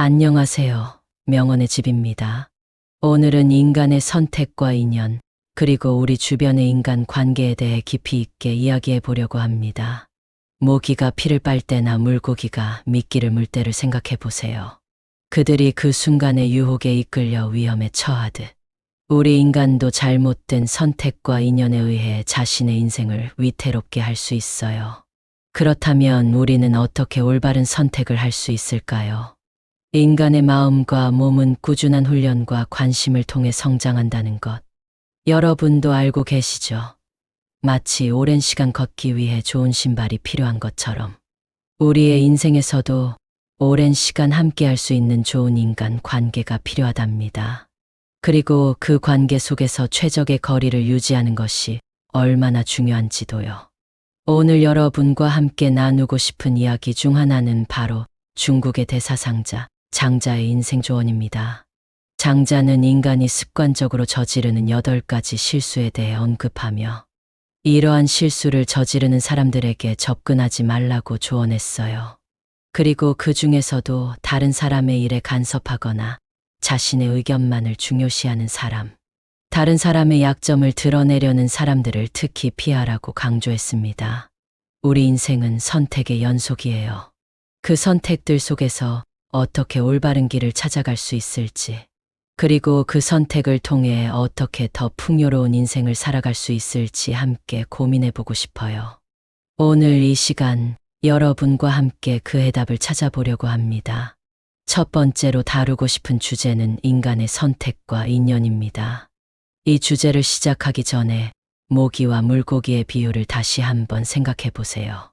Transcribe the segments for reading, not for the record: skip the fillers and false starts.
안녕하세요. 명언의 집입니다. 오늘은 인간의 선택과 인연, 그리고 우리 주변의 인간 관계에 대해 깊이 있게 이야기해 보려고 합니다. 모기가 피를 빨 때나 물고기가 미끼를 물 때를 생각해 보세요. 그들이 그 순간의 유혹에 이끌려 위험에 처하듯 우리 인간도 잘못된 선택과 인연에 의해 자신의 인생을 위태롭게 할 수 있어요. 그렇다면 우리는 어떻게 올바른 선택을 할 수 있을까요? 인간의 마음과 몸은 꾸준한 훈련과 관심을 통해 성장한다는 것. 여러분도 알고 계시죠? 마치 오랜 시간 걷기 위해 좋은 신발이 필요한 것처럼 우리의 인생에서도 오랜 시간 함께 할 수 있는 좋은 인간 관계가 필요하답니다. 그리고 그 관계 속에서 최적의 거리를 유지하는 것이 얼마나 중요한지도요. 오늘 여러분과 함께 나누고 싶은 이야기 중 하나는 바로 중국의 대사상자, 장자의 인생 조언입니다. 장자는 인간이 습관적으로 저지르는 8가지 실수에 대해 언급하며 이러한 실수를 저지르는 사람들에게 접근하지 말라고 조언했어요. 그리고 그 중에서도 다른 사람의 일에 간섭하거나 자신의 의견만을 중요시하는 사람, 다른 사람의 약점을 드러내려는 사람들을 특히 피하라고 강조했습니다. 우리 인생은 선택의 연속이에요. 그 선택들 속에서 어떻게 올바른 길을 찾아갈 수 있을지, 그리고 그 선택을 통해 어떻게 더 풍요로운 인생을 살아갈 수 있을지 함께 고민해 보고 싶어요. 오늘 이 시간 여러분과 함께 그 해답을 찾아보려고 합니다. 첫 번째로 다루고 싶은 주제는 인간의 선택과 인연입니다. 이 주제를 시작하기 전에 모기와 물고기의 비유를 다시 한번 생각해 보세요.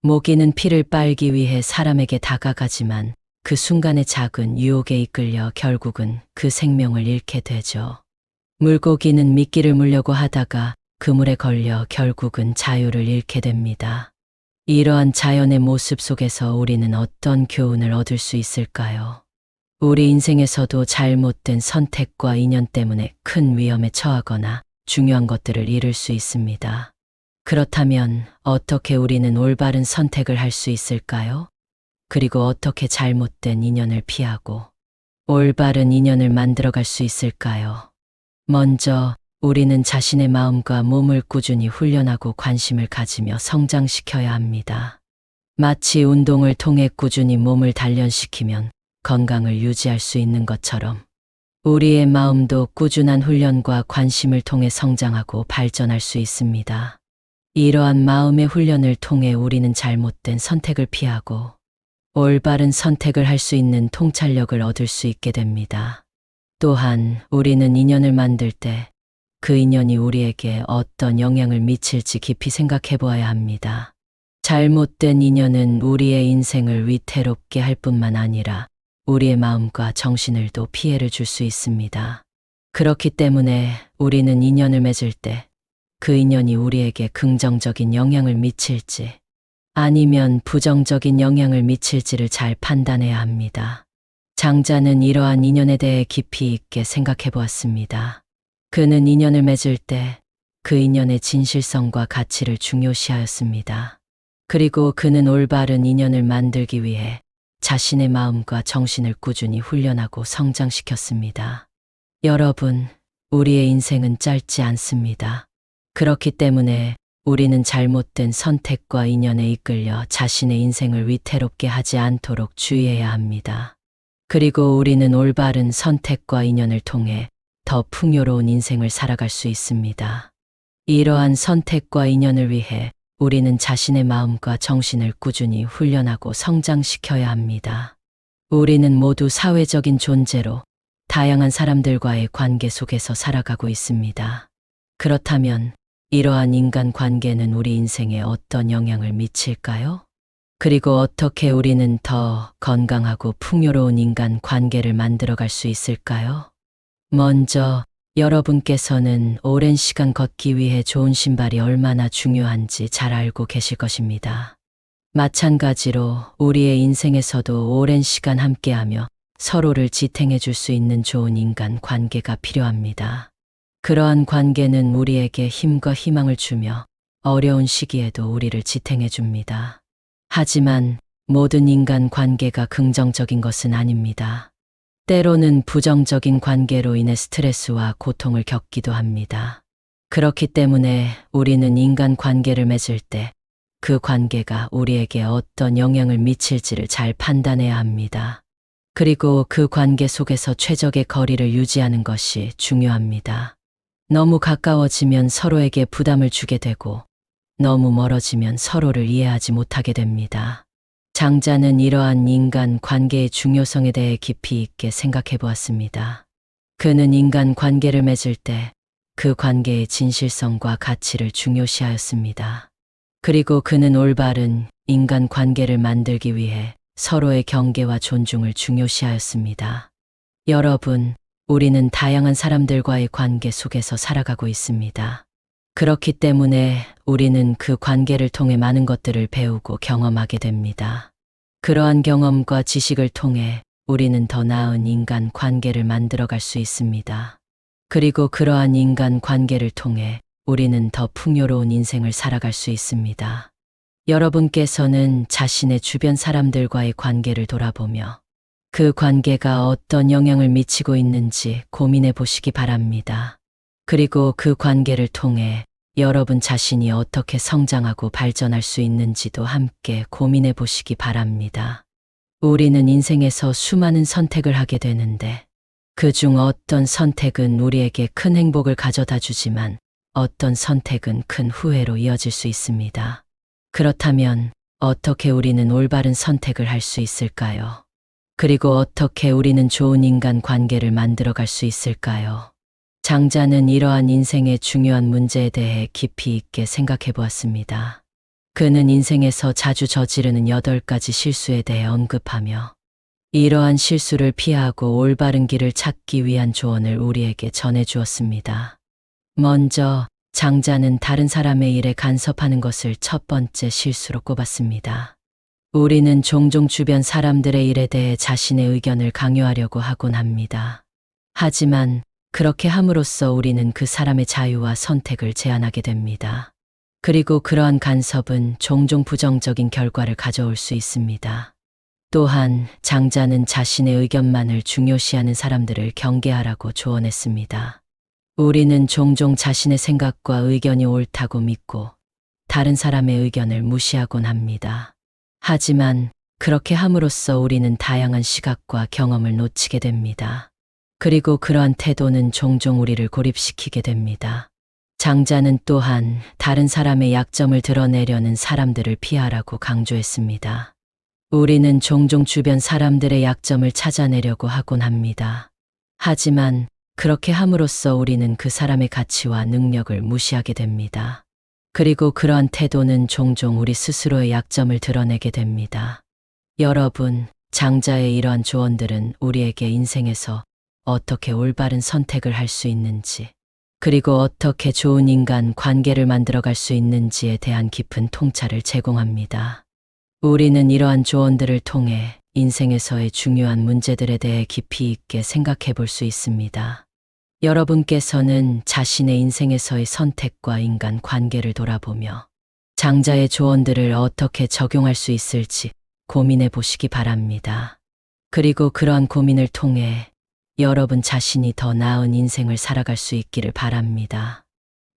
모기는 피를 빨기 위해 사람에게 다가가지만 그 순간의 작은 유혹에 이끌려 결국은 그 생명을 잃게 되죠. 물고기는 미끼를 물려고 하다가 그물에 걸려 결국은 자유를 잃게 됩니다. 이러한 자연의 모습 속에서 우리는 어떤 교훈을 얻을 수 있을까요? 우리 인생에서도 잘못된 선택과 인연 때문에 큰 위험에 처하거나 중요한 것들을 잃을 수 있습니다. 그렇다면 어떻게 우리는 올바른 선택을 할 수 있을까요? 그리고 어떻게 잘못된 인연을 피하고 올바른 인연을 만들어갈 수 있을까요? 먼저 우리는 자신의 마음과 몸을 꾸준히 훈련하고 관심을 가지며 성장시켜야 합니다. 마치 운동을 통해 꾸준히 몸을 단련시키면 건강을 유지할 수 있는 것처럼 우리의 마음도 꾸준한 훈련과 관심을 통해 성장하고 발전할 수 있습니다. 이러한 마음의 훈련을 통해 우리는 잘못된 선택을 피하고 올바른 선택을 할 수 있는 통찰력을 얻을 수 있게 됩니다. 또한 우리는 인연을 만들 때 그 인연이 우리에게 어떤 영향을 미칠지 깊이 생각해 보아야 합니다. 잘못된 인연은 우리의 인생을 위태롭게 할 뿐만 아니라 우리의 마음과 정신을도 피해를 줄 수 있습니다. 그렇기 때문에 우리는 인연을 맺을 때 그 인연이 우리에게 긍정적인 영향을 미칠지 아니면 부정적인 영향을 미칠지를 잘 판단해야 합니다. 장자는 이러한 인연에 대해 깊이 있게 생각해 보았습니다. 그는 인연을 맺을 때 그 인연의 진실성과 가치를 중요시하였습니다. 그리고 그는 올바른 인연을 만들기 위해 자신의 마음과 정신을 꾸준히 훈련하고 성장시켰습니다. 여러분, 우리의 인생은 짧지 않습니다. 그렇기 때문에 우리는 잘못된 선택과 인연에 이끌려 자신의 인생을 위태롭게 하지 않도록 주의해야 합니다. 그리고 우리는 올바른 선택과 인연을 통해 더 풍요로운 인생을 살아갈 수 있습니다. 이러한 선택과 인연을 위해 우리는 자신의 마음과 정신을 꾸준히 훈련하고 성장시켜야 합니다. 우리는 모두 사회적인 존재로 다양한 사람들과의 관계 속에서 살아가고 있습니다. 그렇다면 이러한 인간 관계는 우리 인생에 어떤 영향을 미칠까요? 그리고 어떻게 우리는 더 건강하고 풍요로운 인간 관계를 만들어갈 수 있을까요? 먼저 여러분께서는 오랜 시간 걷기 위해 좋은 신발이 얼마나 중요한지 잘 알고 계실 것입니다. 마찬가지로 우리의 인생에서도 오랜 시간 함께하며 서로를 지탱해 줄 수 있는 좋은 인간 관계가 필요합니다. 그러한 관계는 우리에게 힘과 희망을 주며 어려운 시기에도 우리를 지탱해 줍니다. 하지만 모든 인간 관계가 긍정적인 것은 아닙니다. 때로는 부정적인 관계로 인해 스트레스와 고통을 겪기도 합니다. 그렇기 때문에 우리는 인간 관계를 맺을 때 그 관계가 우리에게 어떤 영향을 미칠지를 잘 판단해야 합니다. 그리고 그 관계 속에서 최적의 거리를 유지하는 것이 중요합니다. 너무 가까워지면 서로에게 부담을 주게 되고 너무 멀어지면 서로를 이해하지 못하게 됩니다. 장자는 이러한 인간 관계의 중요성에 대해 깊이 있게 생각해 보았습니다. 그는 인간 관계를 맺을 때 그 관계의 진실성과 가치를 중요시하였습니다. 그리고 그는 올바른 인간 관계를 만들기 위해 서로의 경계와 존중을 중요시하였습니다. 여러분, 우리는 다양한 사람들과의 관계 속에서 살아가고 있습니다. 그렇기 때문에 우리는 그 관계를 통해 많은 것들을 배우고 경험하게 됩니다. 그러한 경험과 지식을 통해 우리는 더 나은 인간 관계를 만들어갈 수 있습니다. 그리고 그러한 인간 관계를 통해 우리는 더 풍요로운 인생을 살아갈 수 있습니다. 여러분께서는 자신의 주변 사람들과의 관계를 돌아보며 그 관계가 어떤 영향을 미치고 있는지 고민해 보시기 바랍니다. 그리고 그 관계를 통해 여러분 자신이 어떻게 성장하고 발전할 수 있는지도 함께 고민해 보시기 바랍니다. 우리는 인생에서 수많은 선택을 하게 되는데 그중 어떤 선택은 우리에게 큰 행복을 가져다 주지만 어떤 선택은 큰 후회로 이어질 수 있습니다. 그렇다면 어떻게 우리는 올바른 선택을 할 수 있을까요? 그리고 어떻게 우리는 좋은 인간 관계를 만들어갈 수 있을까요? 장자는 이러한 인생의 중요한 문제에 대해 깊이 있게 생각해 보았습니다. 그는 인생에서 자주 저지르는 8가지 실수에 대해 언급하며 이러한 실수를 피하고 올바른 길을 찾기 위한 조언을 우리에게 전해 주었습니다. 먼저 장자는 다른 사람의 일에 간섭하는 것을 첫 번째 실수로 꼽았습니다. 우리는 종종 주변 사람들의 일에 대해 자신의 의견을 강요하려고 하곤 합니다. 하지만 그렇게 함으로써 우리는 그 사람의 자유와 선택을 제한하게 됩니다. 그리고 그러한 간섭은 종종 부정적인 결과를 가져올 수 있습니다. 또한 장자는 자신의 의견만을 중요시하는 사람들을 경계하라고 조언했습니다. 우리는 종종 자신의 생각과 의견이 옳다고 믿고 다른 사람의 의견을 무시하곤 합니다. 하지만 그렇게 함으로써 우리는 다양한 시각과 경험을 놓치게 됩니다. 그리고 그러한 태도는 종종 우리를 고립시키게 됩니다. 장자는 또한 다른 사람의 약점을 드러내려는 사람들을 피하라고 강조했습니다. 우리는 종종 주변 사람들의 약점을 찾아내려고 하곤 합니다. 하지만 그렇게 함으로써 우리는 그 사람의 가치와 능력을 무시하게 됩니다. 그리고 그러한 태도는 종종 우리 스스로의 약점을 드러내게 됩니다. 여러분, 장자의 이러한 조언들은 우리에게 인생에서 어떻게 올바른 선택을 할 수 있는지, 그리고 어떻게 좋은 인간 관계를 만들어갈 수 있는지에 대한 깊은 통찰을 제공합니다. 우리는 이러한 조언들을 통해 인생에서의 중요한 문제들에 대해 깊이 있게 생각해 볼 수 있습니다. 여러분께서는 자신의 인생에서의 선택과 인간 관계를 돌아보며 장자의 조언들을 어떻게 적용할 수 있을지 고민해 보시기 바랍니다. 그리고 그러한 고민을 통해 여러분 자신이 더 나은 인생을 살아갈 수 있기를 바랍니다.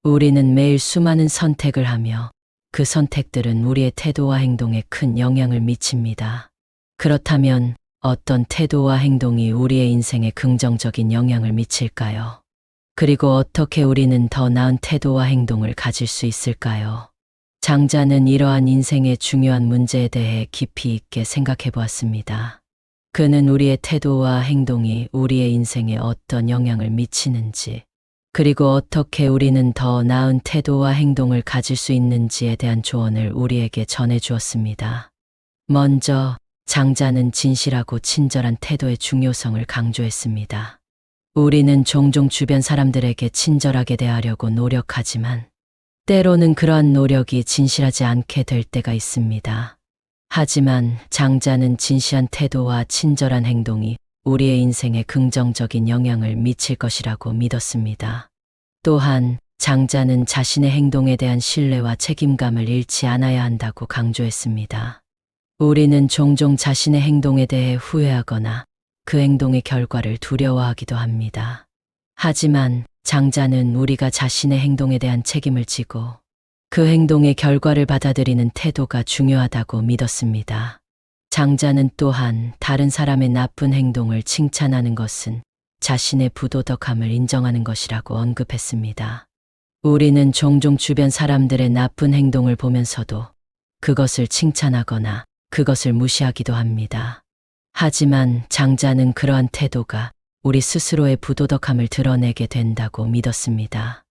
우리는 매일 수많은 선택을 하며 그 선택들은 우리의 태도와 행동에 큰 영향을 미칩니다. 그렇다면 어떤 태도와 행동이 우리의 인생에 긍정적인 영향을 미칠까요? 그리고 어떻게 우리는 더 나은 태도와 행동을 가질 수 있을까요? 장자는 이러한 인생의 중요한 문제에 대해 깊이 있게 생각해 보았습니다. 그는 우리의 태도와 행동이 우리의 인생에 어떤 영향을 미치는지, 그리고 어떻게 우리는 더 나은 태도와 행동을 가질 수 있는지에 대한 조언을 우리에게 전해 주었습니다. 먼저 장자는 진실하고 친절한 태도의 중요성을 강조했습니다. 우리는 종종 주변 사람들에게 친절하게 대하려고 노력하지만 때로는 그러한 노력이 진실하지 않게 될 때가 있습니다. 하지만 장자는 진실한 태도와 친절한 행동이 우리의 인생에 긍정적인 영향을 미칠 것이라고 믿었습니다. 또한 장자는 자신의 행동에 대한 신뢰와 책임감을 잃지 않아야 한다고 강조했습니다. 우리는 종종 자신의 행동에 대해 후회하거나 그 행동의 결과를 두려워하기도 합니다. 하지만 장자는 우리가 자신의 행동에 대한 책임을 지고 그 행동의 결과를 받아들이는 태도가 중요하다고 믿었습니다. 장자는 또한 다른 사람의 나쁜 행동을 칭찬하는 것은 자신의 부도덕함을 인정하는 것이라고 언급했습니다. 우리는 종종 주변 사람들의 나쁜 행동을 보면서도 그것을 칭찬하거나 그것을 무시하기도 합니다. 하지만 장자는 그러한 태도가 우리 스스로의 부도덕함을 드러내게 된다고 믿었습니다.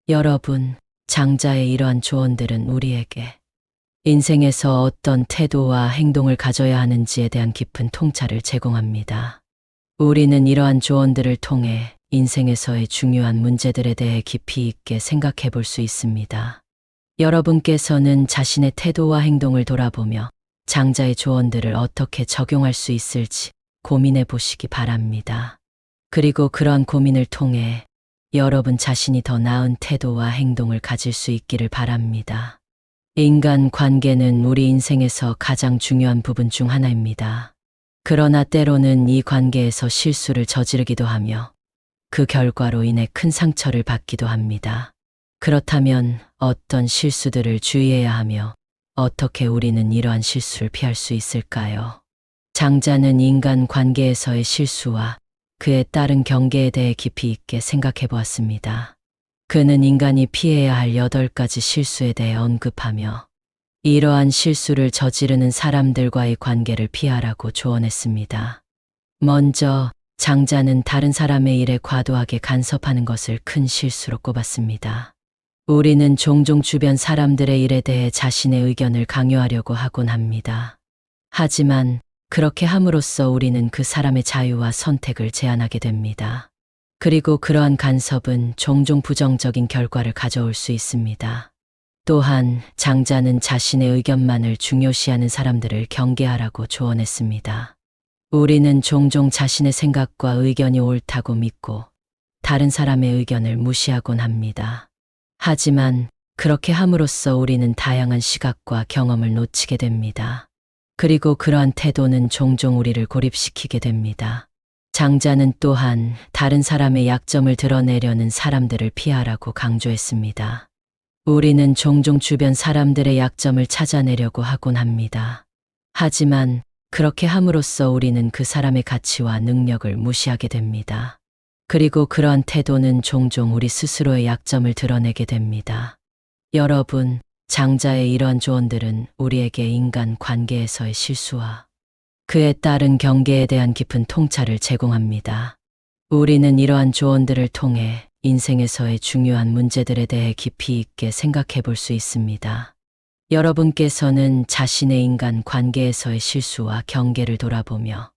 여러분, 장자의 이러한 조언들은 우리에게 인생에서 어떤 태도와 행동을 가져야 하는지에 대한 깊은 통찰을 제공합니다. 우리는 이러한 조언들을 통해 인생에서의 중요한 문제들에 대해 깊이 있게 생각해 볼 수 있습니다. 여러분께서는 자신의 태도와 행동을 돌아보며 장자의 조언들을 어떻게 적용할 수 있을지 고민해 보시기 바랍니다. 그리고 그러한 고민을 통해 여러분 자신이 더 나은 태도와 행동을 가질 수 있기를 바랍니다. 인간 관계는 우리 인생에서 가장 중요한 부분 중 하나입니다. 그러나 때로는 이 관계에서 실수를 저지르기도 하며 그 결과로 인해 큰 상처를 받기도 합니다. 그렇다면 어떤 실수들을 주의해야 하며 어떻게 우리는 이러한 실수를 피할 수 있을까요? 장자는 인간 관계에서의 실수와 그에 따른 경계에 대해 깊이 있게 생각해 보았습니다. 그는 인간이 피해야 할 8가지 실수에 대해 언급하며 이러한 실수를 저지르는 사람들과의 관계를 피하라고 조언했습니다. 먼저 장자는 다른 사람의 일에 과도하게 간섭하는 것을 큰 실수로 꼽았습니다. 우리는 종종 주변 사람들의 일에 대해 자신의 의견을 강요하려고 하곤 합니다. 하지만 그렇게 함으로써 우리는 그 사람의 자유와 선택을 제한하게 됩니다. 그리고 그러한 간섭은 종종 부정적인 결과를 가져올 수 있습니다. 또한 장자는 자신의 의견만을 중요시하는 사람들을 경계하라고 조언했습니다. 우리는 종종 자신의 생각과 의견이 옳다고 믿고 다른 사람의 의견을 무시하곤 합니다. 하지만 그렇게 함으로써 우리는 다양한 시각과 경험을 놓치게 됩니다. 그리고 그러한 태도는 종종 우리를 고립시키게 됩니다. 장자는 또한 다른 사람의 약점을 드러내려는 사람들을 피하라고 강조했습니다. 우리는 종종 주변 사람들의 약점을 찾아내려고 하곤 합니다. 하지만 그렇게 함으로써 우리는 그 사람의 가치와 능력을 무시하게 됩니다. 그리고 그러한 태도는 종종 우리 스스로의 약점을 드러내게 됩니다. 여러분, 장자의 이러한 조언들은 우리에게 인간 관계에서의 실수와 그에 따른 경계에 대한 깊은 통찰을 제공합니다. 우리는 이러한 조언들을 통해 인생에서의 중요한 문제들에 대해 깊이 있게 생각해 볼 수 있습니다. 여러분께서는 자신의 인간 관계에서의 실수와 경계를 돌아보며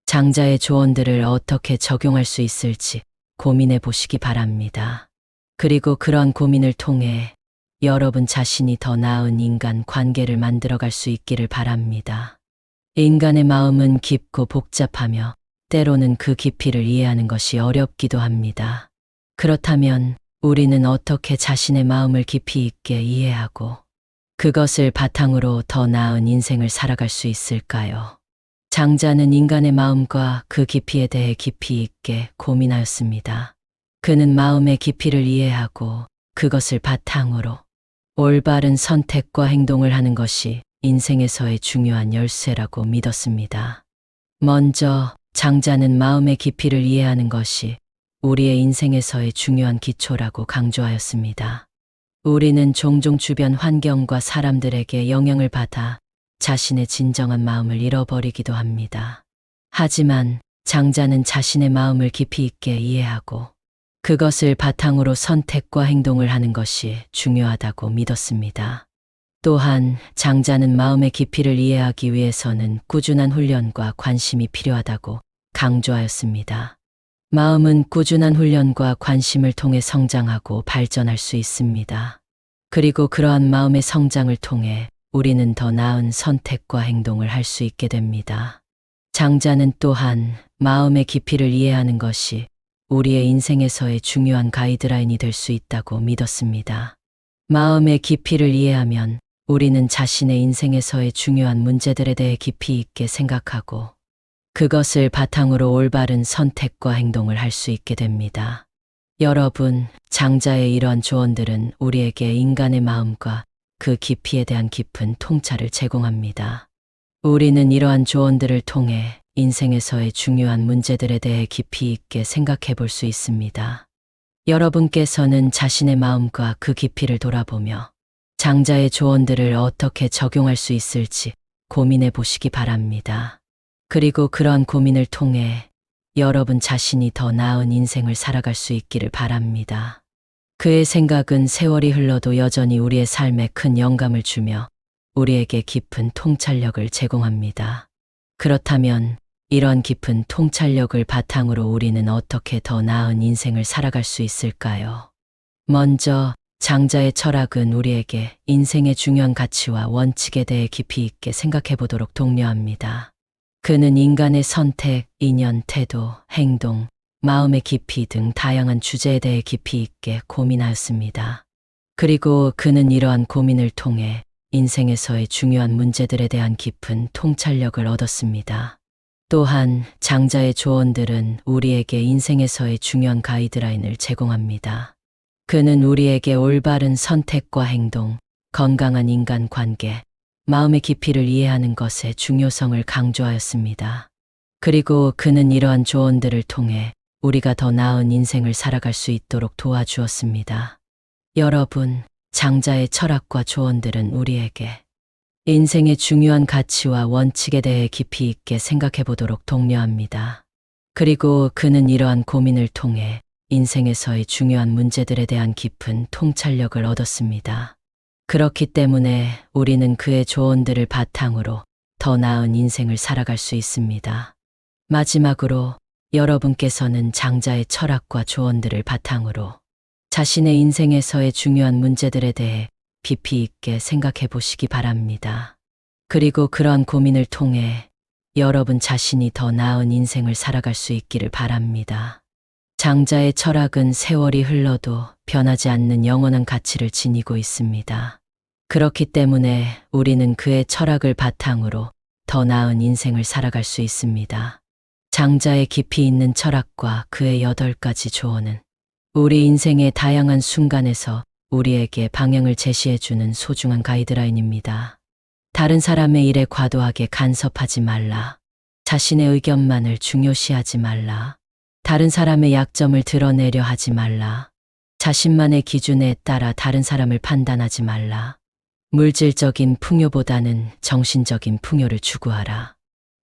장자의 조언들을 어떻게 적용할 수 있을지 고민해 보시기 바랍니다. 그리고 그러한 고민을 통해 여러분 자신이 더 나은 인간 관계를 만들어갈 수 있기를 바랍니다. 인간의 마음은 깊고 복잡하며 때로는 그 깊이를 이해하는 것이 어렵기도 합니다. 그렇다면 우리는 어떻게 자신의 마음을 깊이 있게 이해하고 그것을 바탕으로 더 나은 인생을 살아갈 수 있을까요? 장자는 인간의 마음과 그 깊이에 대해 깊이 있게 고민하였습니다. 그는 마음의 깊이를 이해하고 그것을 바탕으로 올바른 선택과 행동을 하는 것이 인생에서의 중요한 열쇠라고 믿었습니다. 먼저 장자는 마음의 깊이를 이해하는 것이 우리의 인생에서의 중요한 기초라고 강조하였습니다. 우리는 종종 주변 환경과 사람들에게 영향을 받아 자신의 진정한 마음을 잃어버리기도 합니다. 하지만 장자는 자신의 마음을 깊이 있게 이해하고 그것을 바탕으로 선택과 행동을 하는 것이 중요하다고 믿었습니다. 또한 장자는 마음의 깊이를 이해하기 위해서는 꾸준한 훈련과 관심이 필요하다고 강조하였습니다. 마음은 꾸준한 훈련과 관심을 통해 성장하고 발전할 수 있습니다. 그리고 그러한 마음의 성장을 통해 우리는 더 나은 선택과 행동을 할 수 있게 됩니다. 장자는 또한 마음의 깊이를 이해하는 것이 우리의 인생에서의 중요한 가이드라인이 될 수 있다고 믿었습니다. 마음의 깊이를 이해하면 우리는 자신의 인생에서의 중요한 문제들에 대해 깊이 있게 생각하고 그것을 바탕으로 올바른 선택과 행동을 할 수 있게 됩니다. 여러분, 장자의 이러한 조언들은 우리에게 인간의 마음과 그 깊이에 대한 깊은 통찰을 제공합니다. 우리는 이러한 조언들을 통해 인생에서의 중요한 문제들에 대해 깊이 있게 생각해 볼 수 있습니다. 여러분께서는 자신의 마음과 그 깊이를 돌아보며 장자의 조언들을 어떻게 적용할 수 있을지 고민해 보시기 바랍니다. 그리고 그러한 고민을 통해 여러분 자신이 더 나은 인생을 살아갈 수 있기를 바랍니다. 그의 생각은 세월이 흘러도 여전히 우리의 삶에 큰 영감을 주며 우리에게 깊은 통찰력을 제공합니다. 그렇다면 이런 깊은 통찰력을 바탕으로 우리는 어떻게 더 나은 인생을 살아갈 수 있을까요? 먼저 장자의 철학은 우리에게 인생의 중요한 가치와 원칙에 대해 깊이 있게 생각해 보도록 독려합니다. 그는 인간의 선택, 인연, 태도, 행동, 마음의 깊이 등 다양한 주제에 대해 깊이 있게 고민하였습니다. 그리고 그는 이러한 고민을 통해 인생에서의 중요한 문제들에 대한 깊은 통찰력을 얻었습니다. 또한 장자의 조언들은 우리에게 인생에서의 중요한 가이드라인을 제공합니다. 그는 우리에게 올바른 선택과 행동, 건강한 인간관계, 마음의 깊이를 이해하는 것의 중요성을 강조하였습니다. 그리고 그는 이러한 조언들을 통해 우리가 더 나은 인생을 살아갈 수 있도록 도와주었습니다. 여러분, 장자의 철학과 조언들은 우리에게 인생의 중요한 가치와 원칙에 대해 깊이 있게 생각해 보도록 독려합니다. 그리고 그는 이러한 고민을 통해 인생에서의 중요한 문제들에 대한 깊은 통찰력을 얻었습니다. 그렇기 때문에 우리는 그의 조언들을 바탕으로 더 나은 인생을 살아갈 수 있습니다. 마지막으로 여러분께서는 장자의 철학과 조언들을 바탕으로 자신의 인생에서의 중요한 문제들에 대해 깊이 있게 생각해 보시기 바랍니다. 그리고 그러한 고민을 통해 여러분 자신이 더 나은 인생을 살아갈 수 있기를 바랍니다. 장자의 철학은 세월이 흘러도 변하지 않는 영원한 가치를 지니고 있습니다. 그렇기 때문에 우리는 그의 철학을 바탕으로 더 나은 인생을 살아갈 수 있습니다. 장자의 깊이 있는 철학과 그의 8가지 조언은 우리 인생의 다양한 순간에서 우리에게 방향을 제시해주는 소중한 가이드라인입니다. 다른 사람의 일에 과도하게 간섭하지 말라. 자신의 의견만을 중요시하지 말라. 다른 사람의 약점을 드러내려 하지 말라. 자신만의 기준에 따라 다른 사람을 판단하지 말라. 물질적인 풍요보다는 정신적인 풍요를 추구하라.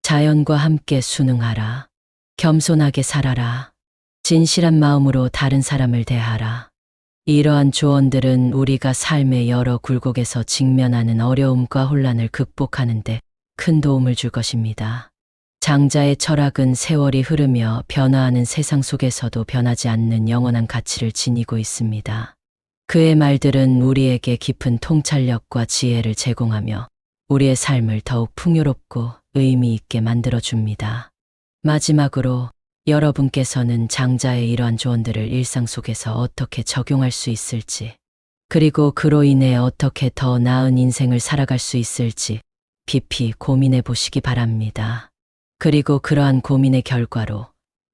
자연과 함께 순응하라. 겸손하게 살아라. 진실한 마음으로 다른 사람을 대하라. 이러한 조언들은 우리가 삶의 여러 굴곡에서 직면하는 어려움과 혼란을 극복하는 데 큰 도움을 줄 것입니다. 장자의 철학은 세월이 흐르며 변화하는 세상 속에서도 변하지 않는 영원한 가치를 지니고 있습니다. 그의 말들은 우리에게 깊은 통찰력과 지혜를 제공하며 우리의 삶을 더욱 풍요롭고 의미 있게 만들어줍니다. 마지막으로 여러분께서는 장자의 이러한 조언들을 일상 속에서 어떻게 적용할 수 있을지, 그리고 그로 인해 어떻게 더 나은 인생을 살아갈 수 있을지 깊이 고민해 보시기 바랍니다. 그리고 그러한 고민의 결과로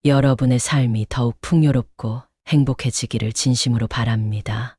여러분의 삶이 더욱 풍요롭고 행복해지기를 진심으로 바랍니다.